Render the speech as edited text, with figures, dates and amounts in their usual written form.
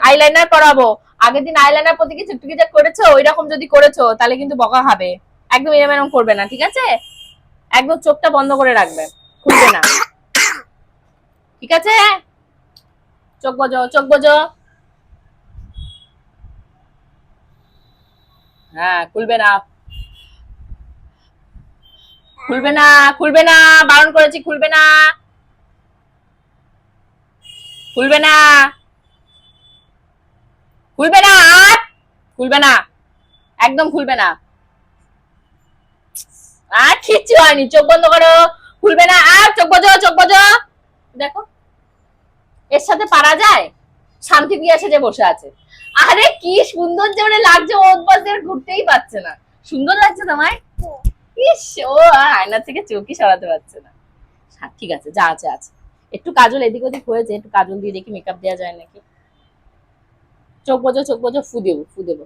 Eyeliner পরাবো, আগের দিন আইলাইনার প্রতি কিছু একটু কিছু করেছো, ওইরকম যদি করেছো তাহলে কিন্তু বকা খাবে। একদম এরম এরম করবে না, ঠিক আছে? একদম চোখটা বন্ধ করে রাখবে, খুলবে না, ঠিক আছে? চোখ বোঝো, চোখ বোঝো। হ্যাঁ, খুলবে না, খুলবে না, খুলবে না, বারণ করেছি, খুলবে না, খুলবে না, খুলবে না, আর খুলবে না, একদম খুলবে না। আর কিচ্ছু হয়নি, চোখ বন্ধ করো, খুলবে না, আর চোখ বোঝো, চোখ বোঝো। দেখো, এর সাথে পারা যায়? শান্তি দিয়ে এসে যে বসে আছে। আরে কি সুন্দর যে মানে লাগছে, ওর পাশ দিয়ে ঘুরতেই পারছে না। সুন্দর লাগছে তোমায়? ইস, ও আয়না থেকে চোখই সরাতে পারছে না। ঠিক আছে, যা আছে আছে। একটু কাজল এদিক ওদিক হয়েছে, একটু কাজল দিয়ে দেখি মেকআপ দেওয়া যায় নাকি। চোখ বোঝো, চোখ বোঝো, ফু দেবো, ফু দেবো।